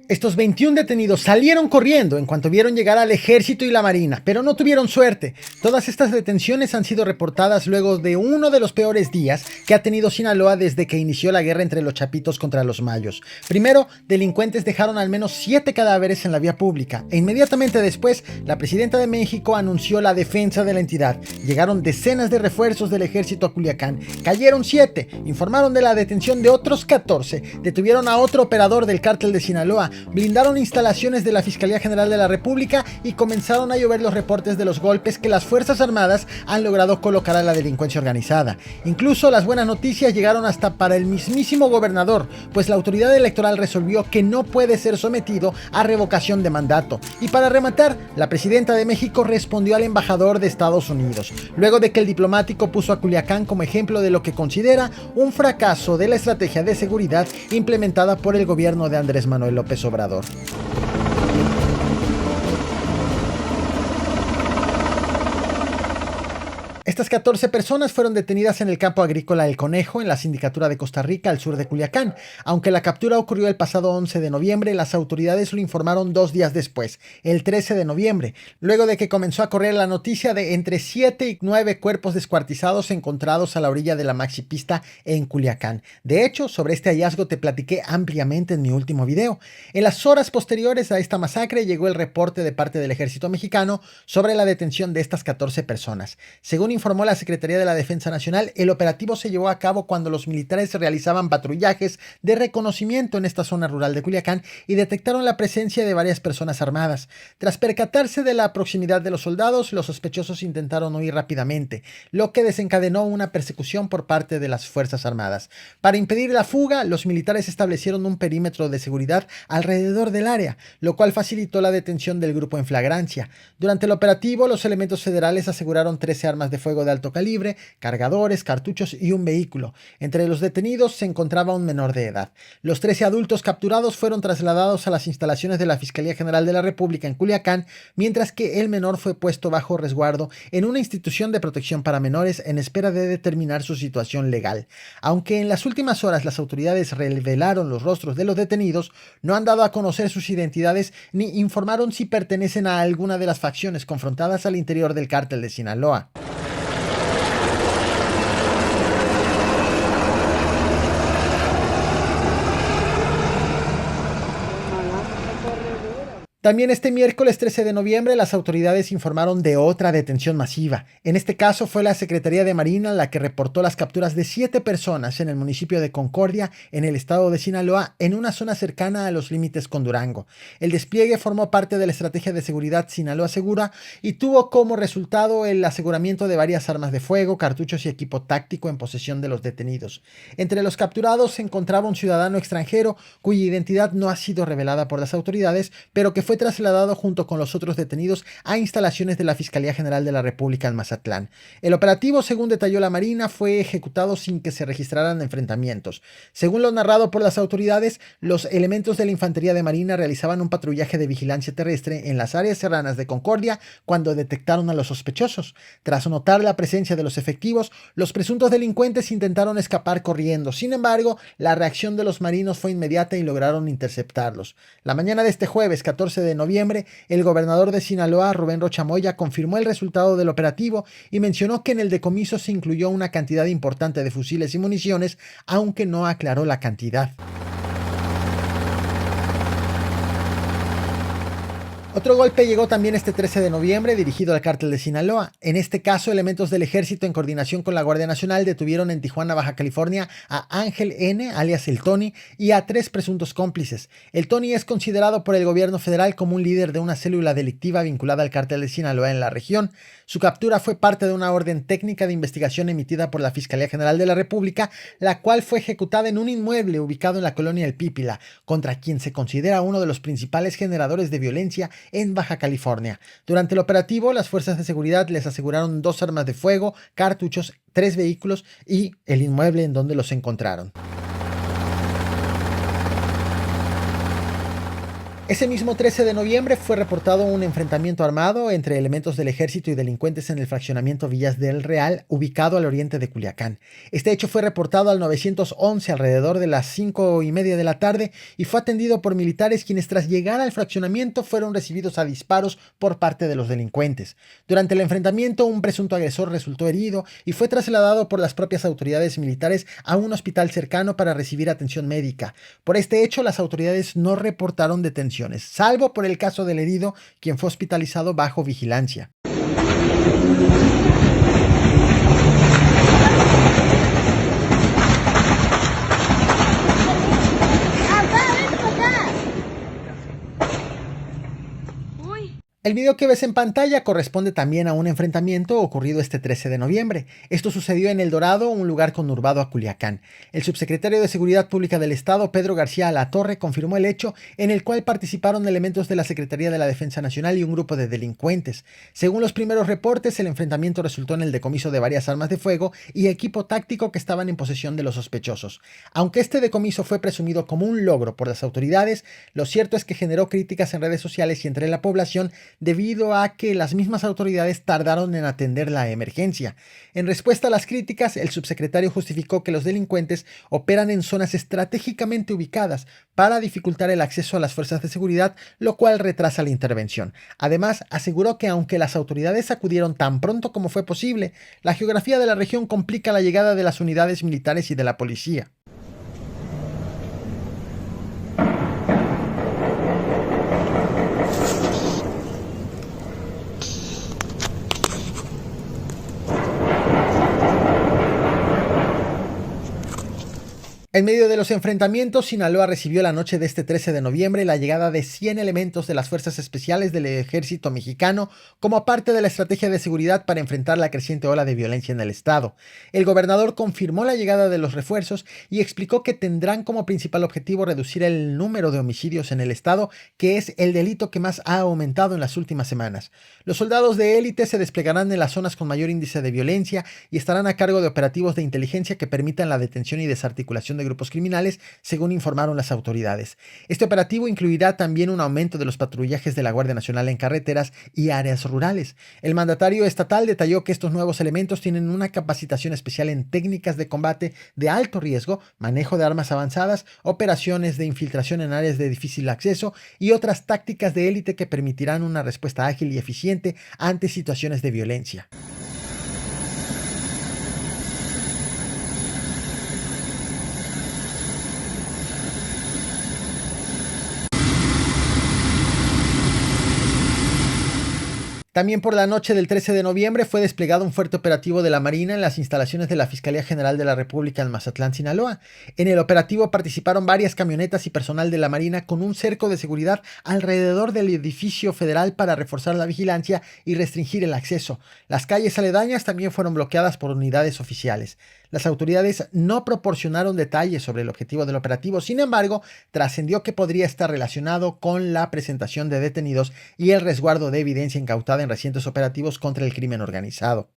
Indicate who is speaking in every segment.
Speaker 1: Estos 21 detenidos salieron corriendo en cuanto vieron llegar al ejército y la marina, pero no tuvieron suerte. Todas estas detenciones han sido reportadas luego de uno de los peores días que ha tenido Sinaloa desde que inició la guerra entre los chapitos contra los mayos. Primero, delincuentes dejaron al menos 7 cadáveres en la vía pública e inmediatamente después, la presidenta de México anunció la defensa de la entidad. Llegaron decenas de refuerzos del ejército a Culiacán, cayeron 7, informaron de la detención de otros 14, detuvieron a otro operador del cártel de Sinaloa, blindaron instalaciones de la Fiscalía General de la República y comenzaron a llover los reportes de los golpes que las Fuerzas Armadas han logrado colocar a la delincuencia organizada. Incluso las buenas noticias llegaron hasta para el mismísimo gobernador, pues la autoridad electoral resolvió que no puede ser sometido a revocación de mandato. Y para rematar, la presidenta de México respondió al embajador de Estados Unidos, luego de que el diplomático puso a Culiacán como ejemplo de lo que considera un fracaso de la estrategia de seguridad implementada por el gobierno de Andrés Manuel López Obrador. Estas 14 personas fueron detenidas en el campo agrícola El Conejo, en la sindicatura de Costa Rica, al sur de Culiacán. Aunque la captura ocurrió el pasado 11 de noviembre, las autoridades lo informaron 2 días después, el 13 de noviembre, luego de que comenzó a correr la noticia de entre 7 y 9 cuerpos descuartizados encontrados a la orilla de la maxipista en Culiacán. De hecho, sobre este hallazgo te platiqué ampliamente en mi último video. En las horas posteriores a esta masacre llegó el reporte de parte del ejército mexicano sobre la detención de estas 14 personas. Según informó la Secretaría de la Defensa Nacional, el operativo se llevó a cabo cuando los militares realizaban patrullajes de reconocimiento en esta zona rural de Culiacán y detectaron la presencia de varias personas armadas. Tras percatarse de la proximidad de los soldados, los sospechosos intentaron huir rápidamente, lo que desencadenó una persecución por parte de las Fuerzas Armadas. Para impedir la fuga, los militares establecieron un perímetro de seguridad alrededor del área, lo cual facilitó la detención del grupo en flagrancia. Durante el operativo, los elementos federales aseguraron 13 armas de fuego de alto calibre, cargadores, cartuchos y un vehículo. Entre los detenidos se encontraba un menor de edad. Los 13 adultos capturados fueron trasladados a las instalaciones de la Fiscalía General de la República en Culiacán, mientras que el menor fue puesto bajo resguardo en una institución de protección para menores en espera de determinar su situación legal. Aunque en las últimas horas las autoridades revelaron los rostros de los detenidos, no han dado a conocer sus identidades ni informaron si pertenecen a alguna de las facciones confrontadas al interior del cártel de Sinaloa. También este miércoles 13 de noviembre las autoridades informaron de otra detención masiva. En este caso fue la Secretaría de Marina la que reportó las capturas de 7 personas en el municipio de Concordia, en el estado de Sinaloa, en una zona cercana a los límites con Durango. El despliegue formó parte de la estrategia de seguridad Sinaloa Segura y tuvo como resultado el aseguramiento de varias armas de fuego, cartuchos y equipo táctico en posesión de los detenidos. Entre los capturados se encontraba un ciudadano extranjero cuya identidad no ha sido revelada por las autoridades, pero que fue trasladado junto con los otros detenidos a instalaciones de la Fiscalía General de la República en Mazatlán. El operativo, según detalló la Marina, fue ejecutado sin que se registraran enfrentamientos. Según lo narrado por las autoridades, los elementos de la Infantería de Marina realizaban un patrullaje de vigilancia terrestre en las áreas serranas de Concordia cuando detectaron a los sospechosos. Tras notar la presencia de los efectivos, los presuntos delincuentes intentaron escapar corriendo. Sin embargo, la reacción de los marinos fue inmediata y lograron interceptarlos. La mañana de este jueves, 14 de noviembre, el gobernador de Sinaloa, Rubén Rocha Moya, confirmó el resultado del operativo y mencionó que en el decomiso se incluyó una cantidad importante de fusiles y municiones, aunque no aclaró la cantidad. Otro golpe llegó también este 13 de noviembre dirigido al cártel de Sinaloa. En este caso, elementos del ejército en coordinación con la Guardia Nacional detuvieron en Tijuana, Baja California, a Ángel N., alias El Tony, y a 3 presuntos cómplices. El Tony es considerado por el gobierno federal como un líder de una célula delictiva vinculada al cártel de Sinaloa en la región. Su captura fue parte de una orden técnica de investigación emitida por la Fiscalía General de la República, la cual fue ejecutada en un inmueble ubicado en la colonia El Pípila, contra quien se considera uno de los principales generadores de violencia en Baja California. Durante el operativo, las fuerzas de seguridad les aseguraron 2 armas de fuego, cartuchos, 3 vehículos y el inmueble en donde los encontraron. Ese mismo 13 de noviembre fue reportado un enfrentamiento armado entre elementos del ejército y delincuentes en el fraccionamiento Villas del Real, ubicado al oriente de Culiacán. Este hecho fue reportado al 911 alrededor de las 5:30 de la tarde y fue atendido por militares quienes tras llegar al fraccionamiento fueron recibidos a disparos por parte de los delincuentes. Durante el enfrentamiento, un presunto agresor resultó herido y fue trasladado por las propias autoridades militares a un hospital cercano para recibir atención médica. Por este hecho, las autoridades no reportaron detenciones, salvo por el caso del herido, quien fue hospitalizado bajo vigilancia. El video que ves en pantalla corresponde también a un enfrentamiento ocurrido este 13 de noviembre. Esto sucedió en El Dorado, un lugar conurbado a Culiacán. El subsecretario de Seguridad Pública del Estado, Pedro García Alatorre, confirmó el hecho, en el cual participaron elementos de la Secretaría de la Defensa Nacional y un grupo de delincuentes. Según los primeros reportes, el enfrentamiento resultó en el decomiso de varias armas de fuego y equipo táctico que estaban en posesión de los sospechosos. Aunque este decomiso fue presumido como un logro por las autoridades, lo cierto es que generó críticas en redes sociales y entre la población debido a que las mismas autoridades tardaron en atender la emergencia. En respuesta a las críticas, el subsecretario justificó que los delincuentes operan en zonas estratégicamente ubicadas para dificultar el acceso a las fuerzas de seguridad, lo cual retrasa la intervención. Además, aseguró que aunque las autoridades acudieron tan pronto como fue posible, la geografía de la región complica la llegada de las unidades militares y de la policía. En medio de los enfrentamientos, Sinaloa recibió la noche de este 13 de noviembre la llegada de 100 elementos de las Fuerzas Especiales del Ejército Mexicano como parte de la estrategia de seguridad para enfrentar la creciente ola de violencia en el estado. El gobernador confirmó la llegada de los refuerzos y explicó que tendrán como principal objetivo reducir el número de homicidios en el estado, que es el delito que más ha aumentado en las últimas semanas. Los soldados de élite se desplegarán en las zonas con mayor índice de violencia y estarán a cargo de operativos de inteligencia que permitan la detención y desarticulación de grupos criminales, según informaron las autoridades. Este operativo incluirá también un aumento de los patrullajes de la Guardia Nacional en carreteras y áreas rurales. El mandatario estatal detalló que estos nuevos elementos tienen una capacitación especial en técnicas de combate de alto riesgo, manejo de armas avanzadas, operaciones de infiltración en áreas de difícil acceso y otras tácticas de élite que permitirán una respuesta ágil y eficiente ante situaciones de violencia. También por la noche del 13 de noviembre fue desplegado un fuerte operativo de la Marina en las instalaciones de la Fiscalía General de la República en Mazatlán, Sinaloa. En el operativo participaron varias camionetas y personal de la Marina con un cerco de seguridad alrededor del edificio federal para reforzar la vigilancia y restringir el acceso. Las calles aledañas también fueron bloqueadas por unidades oficiales. Las autoridades no proporcionaron detalles sobre el objetivo del operativo, sin embargo, trascendió que podría estar relacionado con la presentación de detenidos y el resguardo de evidencia incautada en recientes operativos contra el crimen organizado.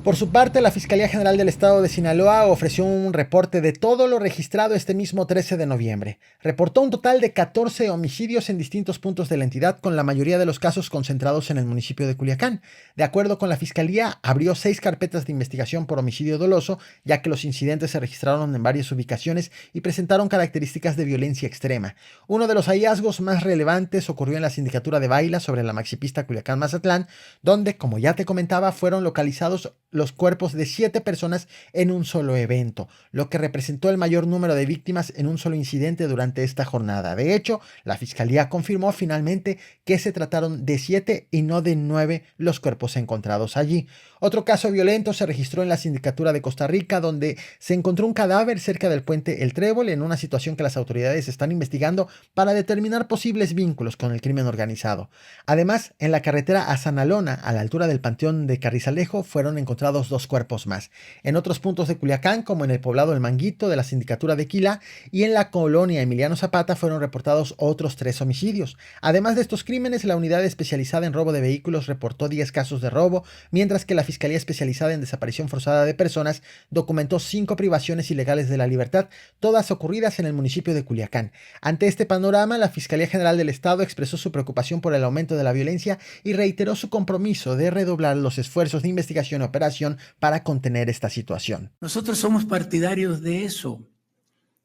Speaker 1: Por su parte, la Fiscalía General del Estado de Sinaloa ofreció un reporte de todo lo registrado este mismo 13 de noviembre. Reportó un total de 14 homicidios en distintos puntos de la entidad, con la mayoría de los casos concentrados en el municipio de Culiacán. De acuerdo con la Fiscalía, abrió 6 carpetas de investigación por homicidio doloso, ya que los incidentes se registraron en varias ubicaciones y presentaron características de violencia extrema. Uno de los hallazgos más relevantes ocurrió en la sindicatura de Baila sobre la maxipista Culiacán-Mazatlán, donde, como ya te comentaba, fueron localizados los cuerpos de 7 personas en un solo evento, lo que representó el mayor número de víctimas en un solo incidente durante esta jornada. De hecho, la Fiscalía confirmó finalmente que se trataron de 7 y no de 9 los cuerpos encontrados allí. Otro caso violento se registró en la sindicatura de Costa Rica, donde se encontró un cadáver cerca del puente El Trébol, en una situación que las autoridades están investigando para determinar posibles vínculos con el crimen organizado. Además, en la carretera a Sanalona, a la altura del Panteón de Carrizalejo, fueron encontrados encontrados 2 cuerpos más. En otros puntos de Culiacán, como en el poblado El Manguito de la sindicatura de Quila y en la colonia Emiliano Zapata, fueron reportados otros 3 homicidios. Además de estos crímenes, la unidad especializada en robo de vehículos reportó 10 casos de robo, mientras que la Fiscalía Especializada en Desaparición Forzada de Personas documentó 5 privaciones ilegales de la libertad, todas ocurridas en el municipio de Culiacán. Ante este panorama, la Fiscalía General del Estado expresó su preocupación por el aumento de la violencia y reiteró su compromiso de redoblar los esfuerzos de investigación y operación para contener esta situación.
Speaker 2: Nosotros somos partidarios de eso,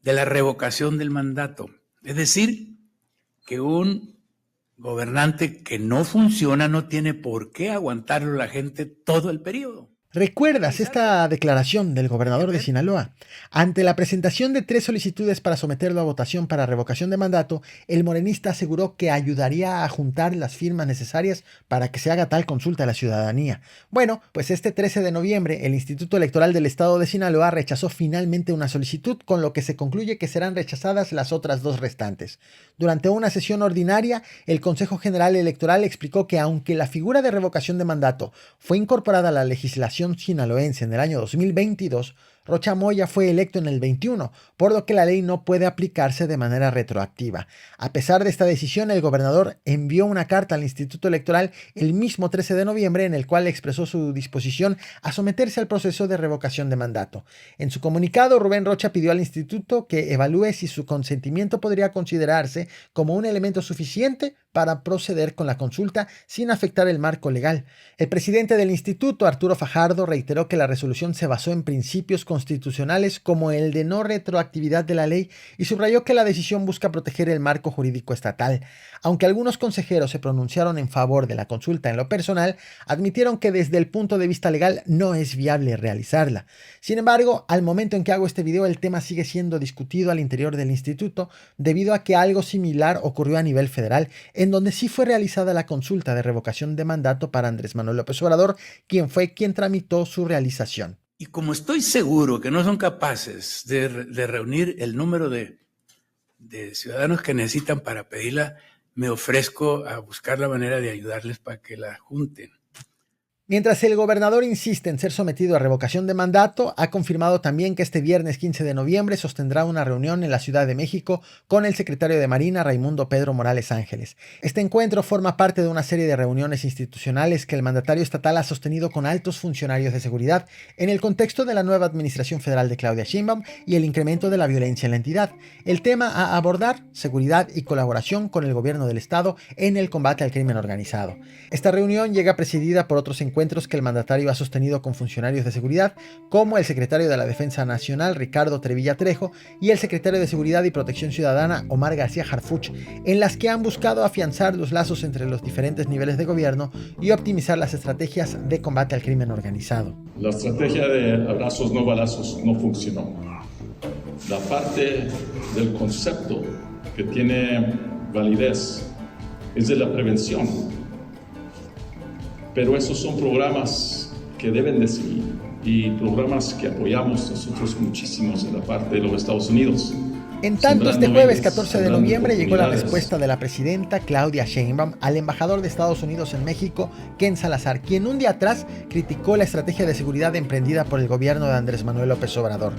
Speaker 2: de la revocación del mandato. Es decir, que un gobernante que no funciona no tiene por qué aguantarlo la gente todo el periodo.
Speaker 1: ¿Recuerdas esta declaración del gobernador de Sinaloa? Ante la presentación de 3 solicitudes para someterlo a votación para revocación de mandato, el morenista aseguró que ayudaría a juntar las firmas necesarias para que se haga tal consulta a la ciudadanía. Bueno, pues este 13 de noviembre, el Instituto Electoral del Estado de Sinaloa rechazó finalmente una solicitud, con lo que se concluye que serán rechazadas las otras 2 restantes. Durante una sesión ordinaria, el Consejo General Electoral explicó que aunque la figura de revocación de mandato fue incorporada a la legislación sinaloense en el año 2022, Rocha Moya fue electo en el 21, por lo que la ley no puede aplicarse de manera retroactiva. A pesar de esta decisión, el gobernador envió una carta al Instituto Electoral el mismo 13 de noviembre en el cual expresó su disposición a someterse al proceso de revocación de mandato. En su comunicado, Rubén Rocha pidió al instituto que evalúe si su consentimiento podría considerarse como un elemento suficiente para proceder con la consulta sin afectar el marco legal. El presidente del instituto, Arturo Fajardo, reiteró que la resolución se basó en principios constitucionales como el de no retroactividad de la ley y subrayó que la decisión busca proteger el marco jurídico estatal. Aunque algunos consejeros se pronunciaron en favor de la consulta en lo personal, admitieron que desde el punto de vista legal no es viable realizarla. Sin embargo, al momento en que hago este video, el tema sigue siendo discutido al interior del instituto debido a que algo similar ocurrió a nivel federal, en donde sí fue realizada la consulta de revocación de mandato para Andrés Manuel López Obrador, quien tramitó su realización.
Speaker 2: Y como estoy seguro que no son capaces de reunir el número de ciudadanos que necesitan para pedirla, me ofrezco a buscar la manera de ayudarles para que la junten.
Speaker 1: Mientras el gobernador insiste en ser sometido a revocación de mandato, ha confirmado también que este viernes 15 de noviembre sostendrá una reunión en la Ciudad de México con el secretario de Marina, Raimundo Pedro Morales Ángeles. Este encuentro forma parte de una serie de reuniones institucionales que el mandatario estatal ha sostenido con altos funcionarios de seguridad en el contexto de la nueva administración federal de Claudia Sheinbaum y el incremento de la violencia en la entidad. El tema a abordar: seguridad y colaboración con el gobierno del estado en el combate al crimen organizado. Esta reunión llega presidida por otros encuentros que el mandatario ha sostenido con funcionarios de seguridad, como el secretario de la Defensa Nacional, Ricardo Trevilla Trejo, y el secretario de Seguridad y Protección Ciudadana, Omar García Harfuch, en las que han buscado afianzar los lazos entre los diferentes niveles de gobierno y optimizar las estrategias de combate al crimen organizado.
Speaker 3: La estrategia de abrazos no balazos no funcionó. La parte del concepto que tiene validez es de la prevención. Pero esos son programas que deben de seguir y programas que apoyamos nosotros muchísimos en la parte de los Estados Unidos.
Speaker 1: En tanto, este jueves 14 de noviembre llegó la respuesta de la presidenta Claudia Sheinbaum al embajador de Estados Unidos en México, Ken Salazar, quien un día atrás criticó la estrategia de seguridad emprendida por el gobierno de Andrés Manuel López Obrador.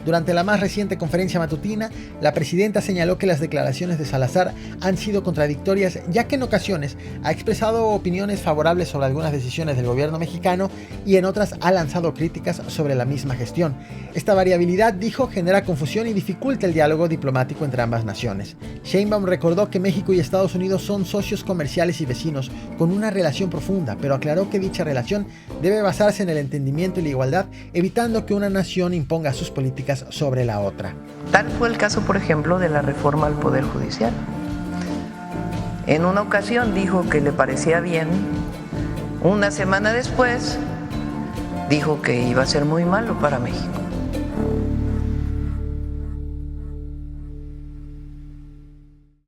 Speaker 1: Durante la más reciente conferencia matutina, la presidenta señaló que las declaraciones de Salazar han sido contradictorias, ya que en ocasiones ha expresado opiniones favorables sobre algunas decisiones del gobierno mexicano y en otras ha lanzado críticas sobre la misma gestión. Esta variabilidad, dijo, genera confusión y dificulta el diálogo diplomático entre ambas naciones. Sheinbaum recordó que México y Estados Unidos son socios comerciales y vecinos con una relación profunda, pero aclaró que dicha relación debe basarse en el entendimiento y la igualdad, evitando que una nación imponga sus políticas sobre la otra.
Speaker 4: Tal fue el caso, por ejemplo, de la reforma al Poder Judicial. En una ocasión dijo que le parecía bien, una semana después dijo que iba a ser muy malo para México.